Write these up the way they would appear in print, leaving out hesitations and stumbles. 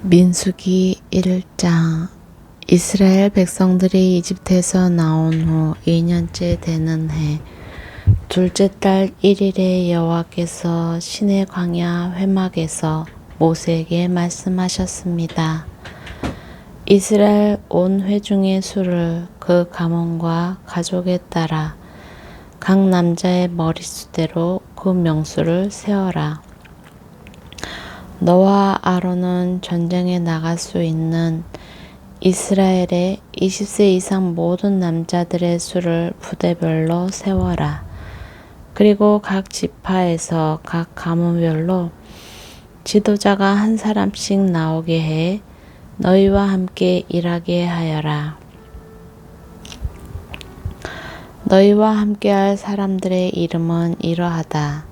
민수기 1장. 이스라엘 백성들이 이집트에서 나온 후 2년째 되는 해 둘째 달 1일에 여호와께서 시내 광야 회막에서 모세에게 말씀하셨습니다. 이스라엘 온 회중의 수를 그 가문과 가족에 따라 각 남자의 머릿수대로 그 명수를 세어라. 너와 아론은 전쟁에 나갈 수 있는 이스라엘의 20세 이상 모든 남자들의 수를 부대별로 세워라. 그리고 각 지파에서 각 가문별로 지도자가 한 사람씩 나오게 해 너희와 함께 일하게 하여라. 너희와 함께할 사람들의 이름은 이러하다.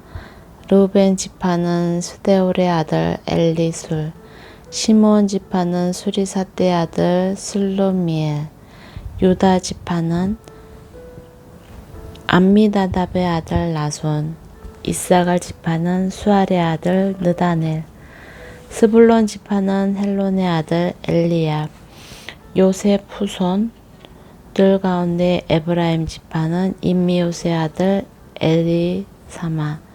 르우벤 지파는 스데울의 아들 엘리술, 시므온 지파는 수리사떼의 아들 슬로미엘, 유다 지파는 암미나답의 아들 나손, 이사갈 지파는 수알의 아들 느다넬, 스불론 지파는 헬론의 아들 엘리압, 요셉 후손들 가운데 에브라임 지파는 임미옷의 아들 엘리사마,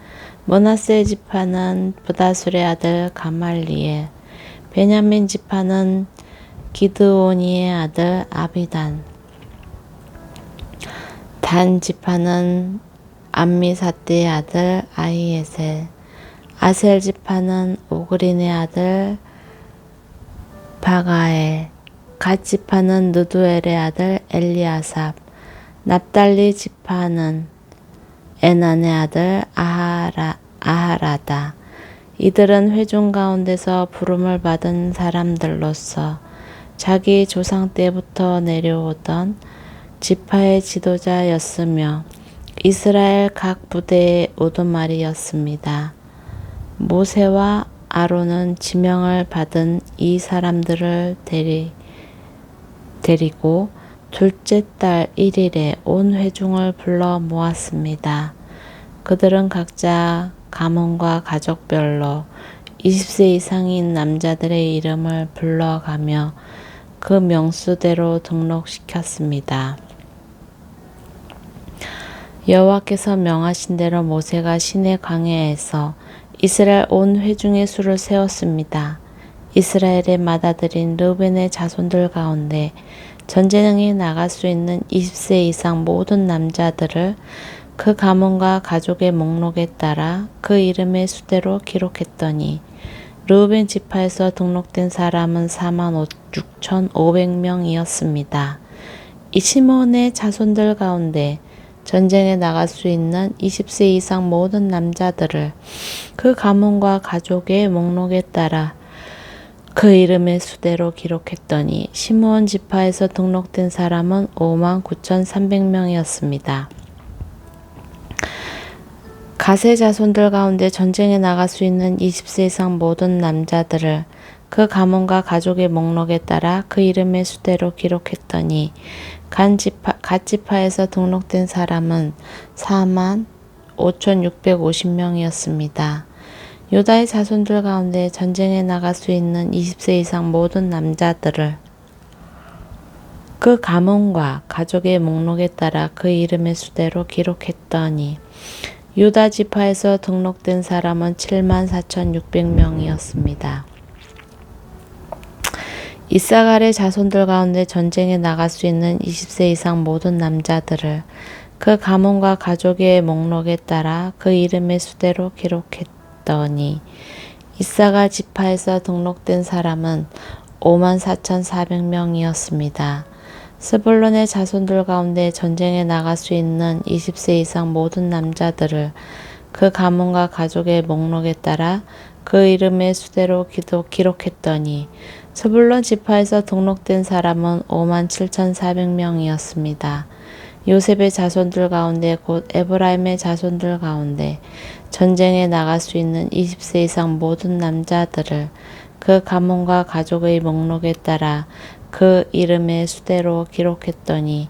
므낫세 지파는 브다술의 아들 가말리엘, 베냐민 지파는 기드오니의 아들 아비단, 단 지파는 암미사떼의 아들 아히에셀, 아셀 지파는 오그린의 아들 바가엘, 갓 지파는 느두엘의 아들 엘리아삽, 납달리 지파는 에난의 아들 아하라다. 이들은 회중 가운데서 부름을 받은 사람들로서 자기 조상 때부터 내려오던 지파의 지도자였으며 이스라엘 각 부대의 우두마리였습니다. 모세와 아론은 지명을 받은 이 사람들을 데리고 둘째 달 1일에 온 회중을 불러 모았습니다. 그들은 각자 가문과 가족별로 20세 이상인 남자들의 이름을 불러가며 그 명수대로 등록시켰습니다. 여호와께서 명하신 대로 모세가 시내 광야에서 이스라엘 온 회중의 수를 세웠습니다. 이스라엘의 맏아들인 르우벤의 자손들 가운데 전쟁에 나갈 수 있는 20세 이상 모든 남자들을 그 가문과 가족의 목록에 따라 그 이름의 수대로 기록했더니 르우벤 지파에서 등록된 사람은 46,500명이었습니다. 이 시므온의 자손들 가운데 전쟁에 나갈 수 있는 20세 이상 모든 남자들을 그 가문과 가족의 목록에 따라 그 이름의 수대로 기록했더니 시므온 지파에서 등록된 사람은 59,300명이었습니다. 갓의 자손들 가운데 전쟁에 나갈 수 있는 20세 이상 모든 남자들을 그 가문과 가족의 목록에 따라 그 이름의 수대로 기록했더니 갓 지파에서 등록된 사람은 45,650명이었습니다. 유다의 자손들 가운데 전쟁에 나갈 수 있는 20세 이상 모든 남자들을 그 가문과 가족의 목록에 따라 그 이름의 수대로 기록했더니 유다 지파에서 등록된 사람은 74,600명이었습니다. 이사갈의 자손들 가운데 전쟁에 나갈 수 있는 20세 이상 모든 남자들을 그 가문과 가족의 목록에 따라 그 이름의 수대로 기록했더니 이사갈 지파에서 등록된 사람은 54,400명이었습니다. 스불론의 자손들 가운데 전쟁에 나갈 수 있는 20세 이상 모든 남자들을 그 가문과 가족의 목록에 따라 그 이름의 수대로 기록했더니 스불론 지파에서 등록된 사람은 57,400명이었습니다. 요셉의 자손들 가운데 곧 에브라임의 자손들 가운데 전쟁에 나갈 수 있는 20세 이상 모든 남자들을 그 가문과 가족의 목록에 따라 그 이름의 수대로 기록했더니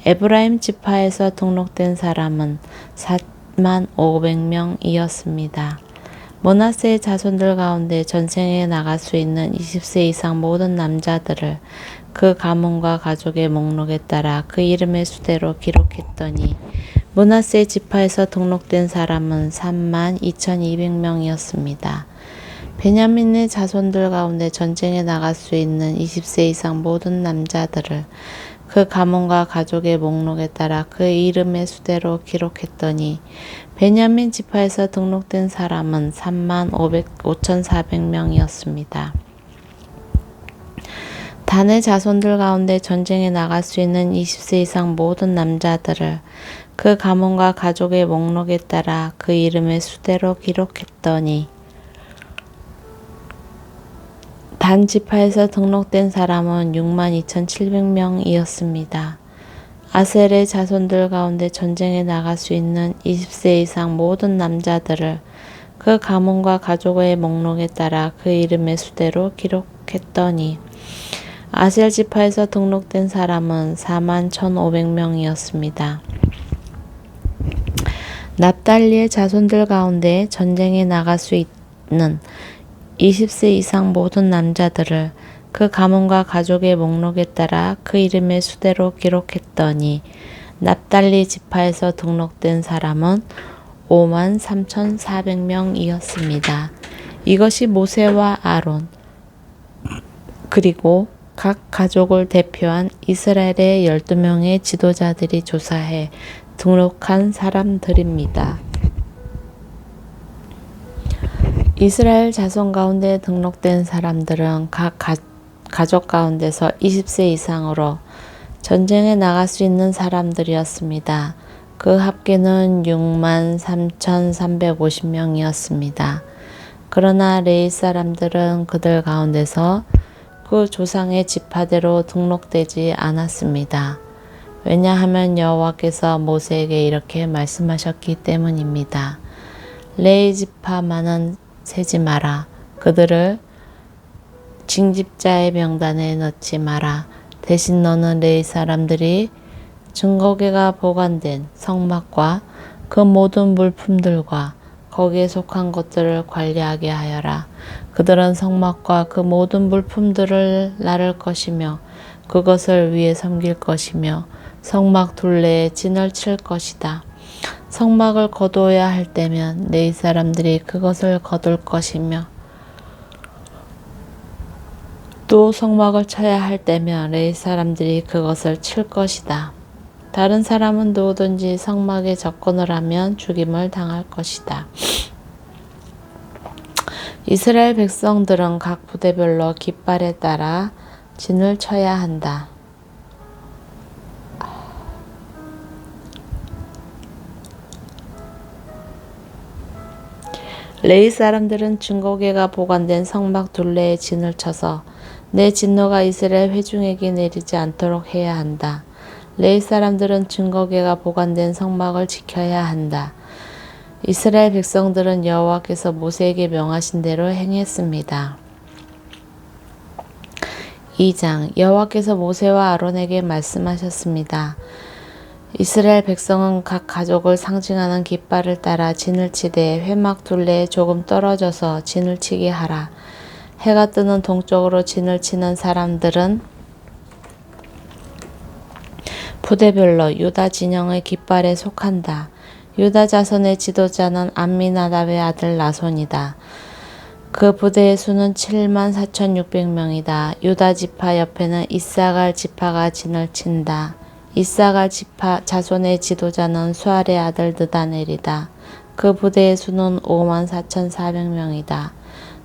에브라임 지파에서 등록된 사람은 45,000명이었습니다. 므낫세의 자손들 가운데 전쟁에 나갈 수 있는 20세 이상 모든 남자들을 그 가문과 가족의 목록에 따라 그 이름의 수대로 기록했더니 므낫세 지파에서 등록된 사람은 32,200명이었습니다. 베냐민의 자손들 가운데 전쟁에 나갈 수 있는 20세 이상 모든 남자들을 그 가문과 가족의 목록에 따라 그 이름의 수대로 기록했더니 베냐민 지파에서 등록된 사람은 35,400명이었습니다. 단의 자손들 가운데 전쟁에 나갈 수 있는 20세 이상 모든 남자들을 그 가문과 가족의 목록에 따라 그 이름의 수대로 기록했더니 단 지파에서 등록된 사람은 62,700명이었습니다. 아셀의 자손들 가운데 전쟁에 나갈 수 있는 20세 이상 모든 남자들을 그 가문과 가족의 목록에 따라 그 이름의 수대로 기록했더니 아셀 지파에서 등록된 사람은 41,500명이었습니다. 납달리의 자손들 가운데 전쟁에 나갈 수 있는 20세 이상 모든 남자들을 그 가문과 가족의 목록에 따라 그 이름의 수대로 기록했더니 납달리 지파에서 등록된 사람은 53,400명이었습니다. 이것이 모세와 아론 그리고 각 가족을 대표한 이스라엘의 12명의 지도자들이 조사해 등록한 사람들입니다. 이스라엘 자손 가운데 등록된 사람들은 각 가족 가운데서 20세 이상으로 전쟁에 나갈 수 있는 사람들이었습니다. 그 합계는 63,350명이었습니다. 그러나 레위 사람들은 그들 가운데서 그 조상의 지파대로 등록되지 않았습니다. 왜냐하면 여호와께서 모세에게 이렇게 말씀하셨기 때문입니다. 레위 지파만은 세지 마라. 그들을 징집자의 명단에 넣지 마라. 대신 너는 레위 사람들이 증거궤가 보관된 성막과 그 모든 물품들과 거기에 속한 것들을 관리하게 하여라. 그들은 성막과 그 모든 물품들을 나를 것이며 그것을 위해 섬길 것이며 성막 둘레에 진을 칠 것이다. 성막을 거두어야 할 때면 레위 사람들이 그것을 거둘 것이며 또 성막을 쳐야 할 때면 레위 사람들이 그것을 칠 것이다. 다른 사람은 누구든지 성막에 접근을 하면 죽임을 당할 것이다. 이스라엘 백성들은 각 부대별로 깃발에 따라 진을 쳐야 한다. 레위 사람들은 증거궤가 보관된 성막 둘레에 진을 쳐서 내 진노가 이스라엘 회중에게 내리지 않도록 해야 한다. 레위 사람들은 증거궤가 보관된 성막을 지켜야 한다. 이스라엘 백성들은 여호와께서 모세에게 명하신 대로 행했습니다. 2장 여호와께서 모세와 아론에게 말씀하셨습니다. 이스라엘 백성은 각 가족을 상징하는 깃발을 따라 진을 치되 회막 둘레에 조금 떨어져서 진을 치게 하라. 해가 뜨는 동쪽으로 진을 치는 사람들은 부대별로 유다 진영의 깃발에 속한다. 유다 자손의 지도자는 암미나답의 아들 나손이다. 그 부대의 수는 74,600명이다. 유다 지파 옆에는 이사갈 지파가 진을 친다. 이사갈 지파 자손의 지도자는 수알의 아들 느다넬이다. 그 부대의 수는 54,400명이다.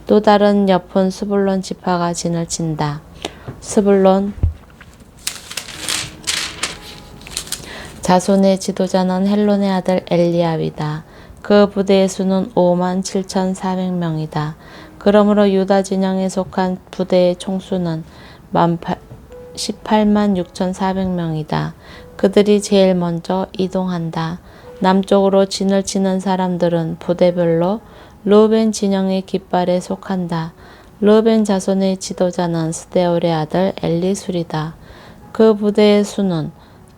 또 다른 옆은 스불론 지파가 진을 친다. 스불론 자손의 지도자는 헬론의 아들 엘리압이다. 그 부대의 수는 57,400명이다. 그러므로 유다 진영에 속한 부대의 총수는 186,400명이다. 그들이 제일 먼저 이동한다. 남쪽으로 진을 치는 사람들은 부대별로 르우벤 진영의 깃발에 속한다. 르우벤 자손의 지도자는 스데올의 아들 엘리술이다. 그 부대의 수는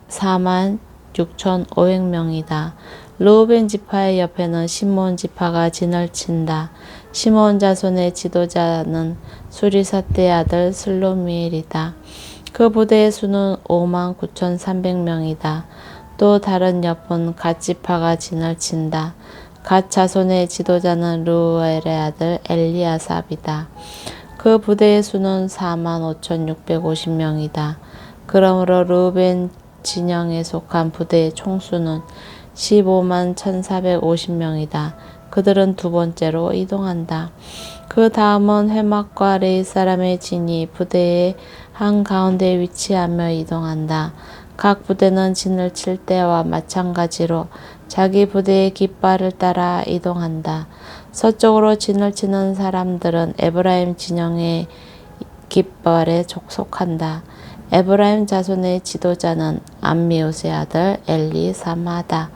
46,500명이다. 르우벤 지파의 옆에는 시므온 지파가 진을 친다. 시므온 자손의 지도자는 수리사떼의 아들 슬로미엘이다. 그 부대의 수는 59,300명이다. 또 다른 옆은 갓 지파가 진을 친다. 갓 자손의 지도자는 르우엘의 아들 엘리아삽이다. 그 부대의 수는 45,650명이다. 그러므로 르우벤 진영에 속한 부대의 총수는 15만 1,450명이다. 그들은 두 번째로 이동한다. 그 다음은 회막과 레위 사람의 진이 부대의 한가운데 위치하며 이동한다. 각 부대는 진을 칠 때와 마찬가지로 자기 부대의 깃발을 따라 이동한다. 서쪽으로 진을 치는 사람들은 에브라임 진영의 깃발에 속한다. 에브라임 자손의 지도자는 암미옷의 아들 엘리사마다.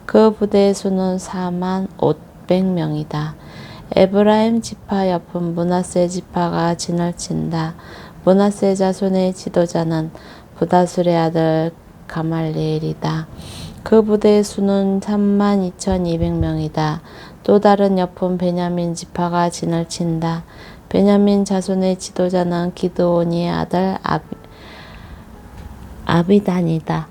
그 부대의 수는 4만 500명이다. 에브라임 지파 옆은 므낫세 지파가 진을 친다. 므낫세 자손의 지도자는 부다술의 아들 가말리엘이다. 그 부대의 수는 3만 2,200명이다. 또 다른 옆은 베냐민 지파가 진을 친다. 베냐민 자손의 지도자는 기드온이의 아들 아비단이다.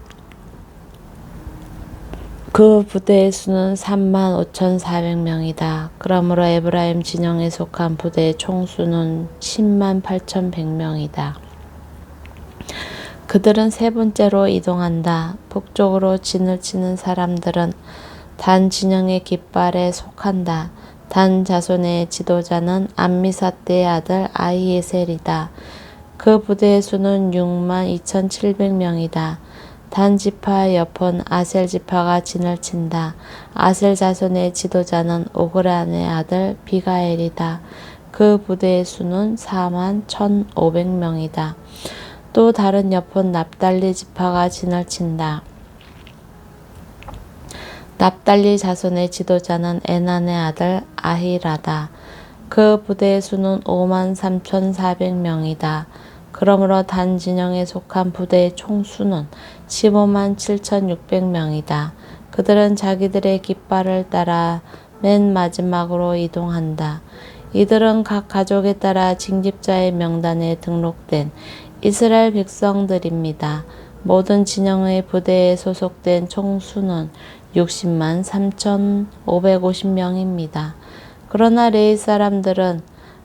그 부대의 수는 3만 5,400명이다. 그러므로 에브라임 진영에 속한 부대의 총수는 10만 8,100명이다. 그들은 세 번째로 이동한다. 북쪽으로 진을 치는 사람들은 단 진영의 깃발에 속한다. 단 자손의 지도자는 암미사떼의 아들 아히에셀이다. 그 부대의 수는 6만 2,700명이다. 단 지파의 옆은 아셀 지파가 진을 친다. 아셀 자손의 지도자는 오그란의 아들 비가엘이다. 그 부대의 수는 4만 1,500명이다. 또 다른 옆은 납달리 지파가 진을 친다. 납달리 자손의 지도자는 에난의 아들 아히라다. 그 부대의 수는 5만 3,400명이다. 그러므로 단 진영에 속한 부대의 총수는 15만 7,600명이다. 그들은 자기들의 깃발을 따라 맨 마지막으로 이동한다. 이들은 각 가족에 따라 징집자의 명단에 등록된 이스라엘 백성들입니다. 모든 진영의 부대에 소속된 총수는 60만 3,550명입니다. 그러나 레위 사람들은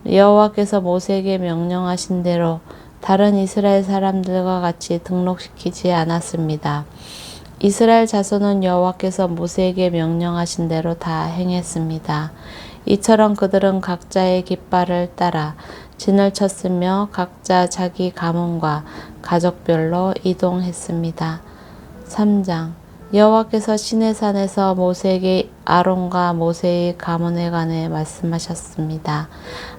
여호와께서 모세에게 명령하신 대로 다른 이스라엘 사람들과 같이 등록시키지 않았습니다. 이스라엘 자손은 여호와께서 모세에게 명령하신 대로 다 행했습니다. 이처럼 그들은 각자의 깃발을 따라 진을 쳤으며 각자 자기 가문과 가족별로 이동했습니다. 3장 여호와께서 시내산에서 모세에게 아론과 모세의 가문에 관해 말씀하셨습니다.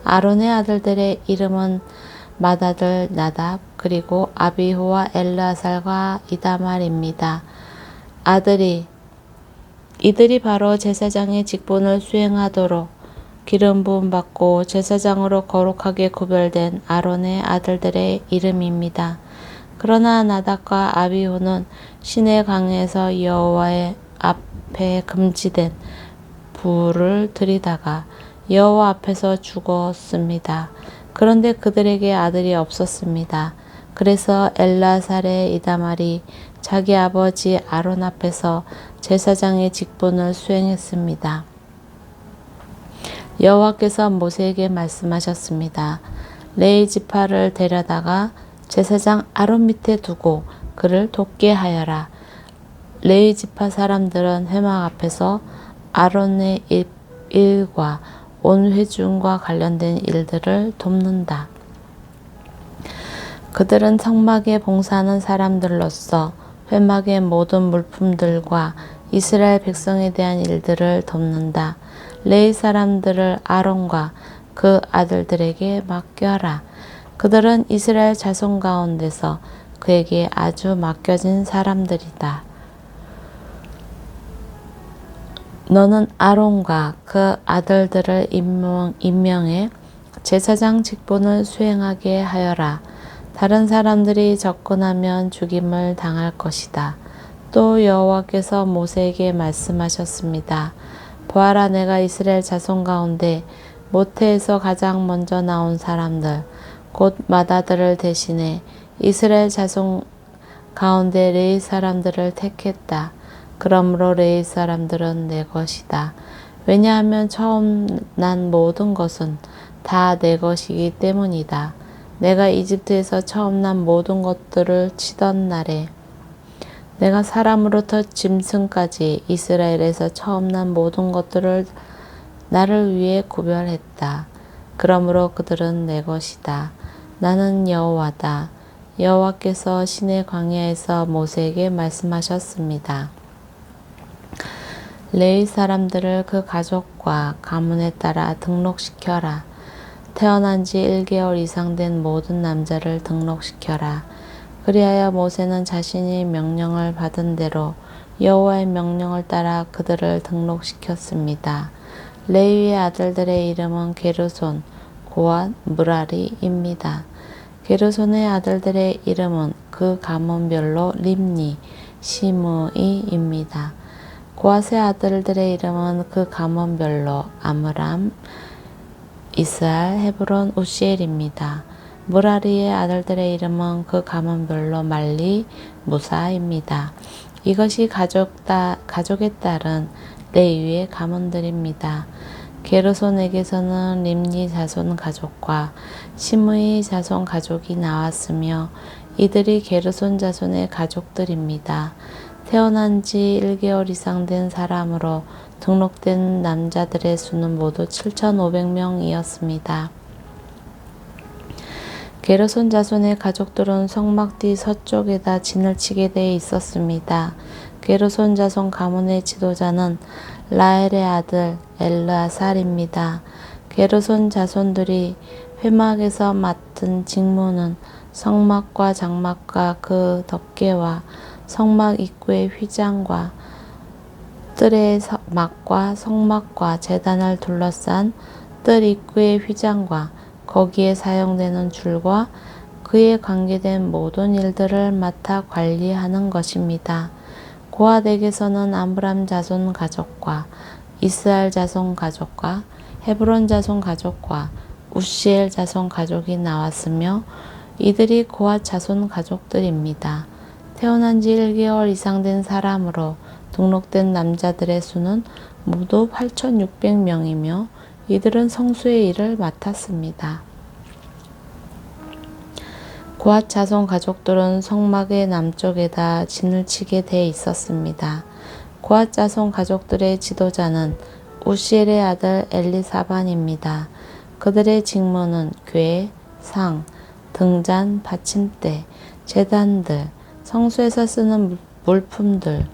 아론의 아들들의 이름은 맏아들 나답 그리고 아비후와 엘르아살과 이다말입니다. 이들이 바로 제사장의 직분을 수행하도록 기름 부음 받고 제사장으로 거룩하게 구별된 아론의 아들들의 이름입니다. 그러나 나답과 아비후는 시내 강에서 여호와의 앞에 금지된 불을 들이다가 여호와 앞에서 죽었습니다. 그런데 그들에게 아들이 없었습니다. 그래서 엘르아살의 이다말이 자기 아버지 아론 앞에서 제사장의 직분을 수행했습니다. 여호와께서 모세에게 말씀하셨습니다. 레위 지파를 데려다가 제사장 아론 밑에 두고 그를 돕게 하여라. 레위 지파 사람들은 회막 앞에서 아론의 일과 온 회중과 관련된 일들을 돕는다. 그들은 성막에 봉사하는 사람들로서 회막의 모든 물품들과 이스라엘 백성에 대한 일들을 돕는다. 레위 사람들을 아론과 그 아들들에게 맡겨라. 그들은 이스라엘 자손 가운데서 그에게 아주 맡겨진 사람들이다. 너는 아론과 그 아들들을 임명해 제사장 직분을 수행하게 하여라. 다른 사람들이 접근하면 죽임을 당할 것이다. 또 여호와께서 모세에게 말씀하셨습니다. 보아라, 내가 이스라엘 자손 가운데 모태에서 가장 먼저 나온 사람들 곧 맏아들을 대신해 이스라엘 자손 가운데 레위 사람들을 택했다. 그러므로 레위 사람들은 내 것이다. 왜냐하면 처음 난 모든 것은 다 내 것이기 때문이다. 내가 이집트에서 처음 난 모든 것들을 치던 날에 내가 사람으로부터 짐승까지 이스라엘에서 처음 난 모든 것들을 나를 위해 구별했다. 그러므로 그들은 내 것이다. 나는 여호와다. 여호와께서 시내 광야에서 모세에게 말씀하셨습니다. 레위 사람들을 그 가족과 가문에 따라 등록시켜라. 태어난 지 1개월 이상 된 모든 남자를 등록시켜라. 그리하여 모세는 자신이 명령을 받은 대로 여호와의 명령을 따라 그들을 등록시켰습니다. 레위의 아들들의 이름은 게르손, 고앗, 므라리입니다. 게르손의 아들들의 이름은 그 가문별로 림니, 시므이입니다. 고앗의 아들들의 이름은 그 가문별로 아므람, 이스알, 헤브론, 우시엘입니다. 므라리의 아들들의 이름은 그 가문별로 말리, 무사입니다. 이것이 가족에 따른 레위의 가문들입니다. 게르손에게서는 림니 자손 가족과 시므이 자손 가족이 나왔으며 이들이 게르손 자손의 가족들입니다. 태어난 지 1개월 이상 된 사람으로 등록된 남자들의 수는 모두 7,500명이었습니다. 게르손 자손의 가족들은 성막 뒤 서쪽에다 진을 치게 돼 있었습니다. 게르손 자손 가문의 지도자는 라헬의 아들 엘르아살입니다. 게르손 자손들이 회막에서 맡은 직무는 성막과 장막과 그 덮개와 성막 입구의 휘장과 뜰의 막과 성막과 제단을 둘러싼 뜰 입구의 휘장과 거기에 사용되는 줄과 그에 관계된 모든 일들을 맡아 관리하는 것입니다. 고앗에게서는 아므람 자손 가족과 이스알 자손 가족과 헤브론 자손 가족과 우시엘 자손 가족이 나왔으며 이들이 고앗 자손 가족들입니다. 태어난 지 1개월 이상 된 사람으로 등록된 남자들의 수는 모두 8,600명이며 이들은 성수의 일을 맡았습니다. 고앗 자손 가족들은 성막의 남쪽에다 진을 치게 돼 있었습니다. 고앗 자손 가족들의 지도자는 우시엘의 아들 엘리사반입니다. 그들의 직무는 궤, 상, 등잔, 받침대, 제단들, 성수에서 쓰는 물품들,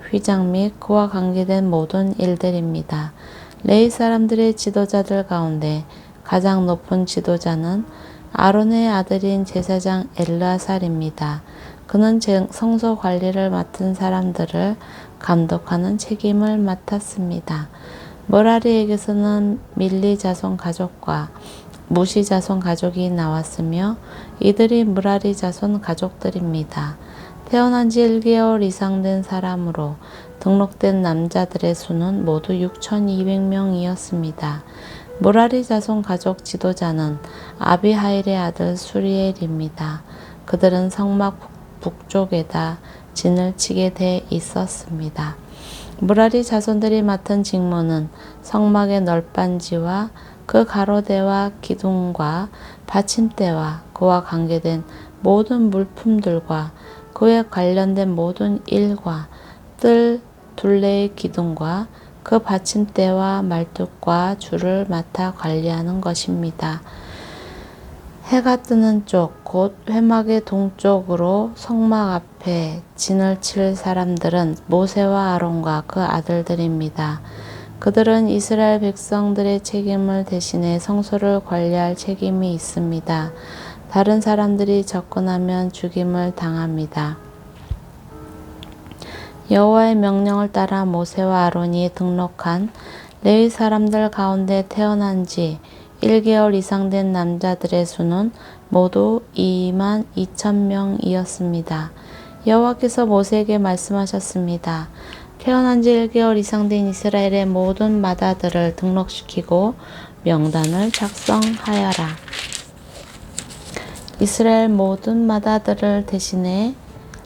휘장 및 그와 관계된 모든 일들입니다. 레위 사람들의 지도자들 가운데 가장 높은 지도자는 아론의 아들인 제사장 엘르아살입니다. 그는 성소 관리를 맡은 사람들을 감독하는 책임을 맡았습니다. 므라리에게서는 밀리 자손 가족과 무시 자손 가족이 나왔으며 이들이 므라리 자손 가족들입니다. 태어난 지 1개월 이상 된 사람으로 등록된 남자들의 수는 모두 6,200명이었습니다. 므라리 자손 가족 지도자는 아비하일의 아들 수리엘입니다. 그들은 성막 북쪽에다 진을 치게 돼 있었습니다. 므라리 자손들이 맡은 직무는 성막의 널빤지와 그 가로대와 기둥과 받침대와 그와 관계된 모든 물품들과 그에 관련된 모든 일과 뜰 둘레의 기둥과 그 받침대와 말뚝과 줄을 맡아 관리하는 것입니다. 해가 뜨는 쪽, 곧 회막의 동쪽으로 성막 앞에 진을 칠 사람들은 모세와 아론과 그 아들들입니다. 그들은 이스라엘 백성들의 책임을 대신해 성소를 관리할 책임이 있습니다. 다른 사람들이 접근하면 죽임을 당합니다. 여호와의 명령을 따라 모세와 아론이 등록한 레위 사람들 가운데 태어난 지 1개월 이상 된 남자들의 수는 모두 22,000명이었습니다. 여호와께서 모세에게 말씀하셨습니다. 태어난 지 1개월 이상 된 이스라엘의 모든 맏아들을 등록시키고 명단을 작성하여라. 이스라엘 모든 맏아들을 대신해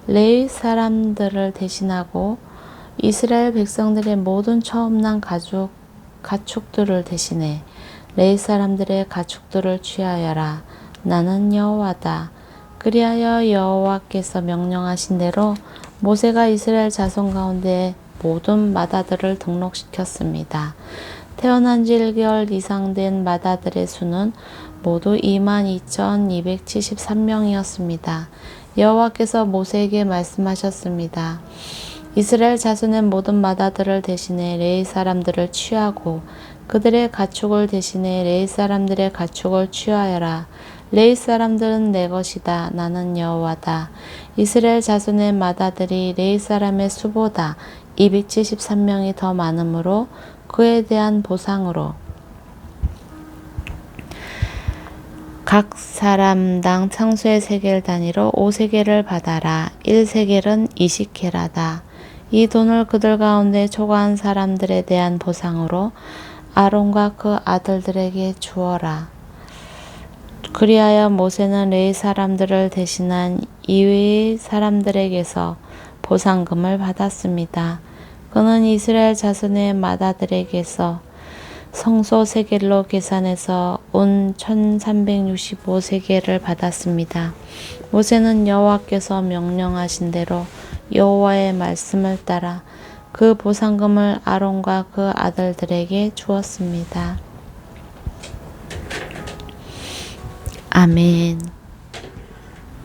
레위 사람들을 대신하고 이스라엘 백성들의 모든 처음 난 가축들을 대신해 레위 사람들의 가축들을 취하여라. 나는 여호와다. 그리하여 여호와께서 명령하신 대로 모세가 이스라엘 자손 가운데 모든 맏아들을 등록시켰습니다. 태어난 지 1개월 이상 된 맏아들의 수는 모두 22,273명이었습니다. 여호와께서 모세에게 말씀하셨습니다. 이스라엘 자손의 모든 맏아들을 대신해 레위 사람들을 취하고 그들의 가축을 대신해 레위 사람들의 가축을 취하여라. 레위 사람들은 내 것이다. 나는 여호와다. 이스라엘 자손의 맏아들이 레위 사람의 수보다 273명이 더 많으므로 그에 대한 보상으로 각 사람당 창수의 세겔 단위로 5세겔을 받아라. 1세겔은 20케라다. 이 돈을 그들 가운데 초과한 사람들에 대한 보상으로 아론과 그 아들들에게 주어라. 그리하여 모세는 레위 사람들을 대신한 이외의 사람들에게서 보상금을 받았습니다. 그는 이스라엘 자손의 맏아들에게서 성소 세겔로 계산해서 온 1365세겔을 받았습니다. 모세는 여호와께서 명령하신 대로 여호와의 말씀을 따라 그 보상금을 아론과 그 아들들에게 주었습니다. 아멘.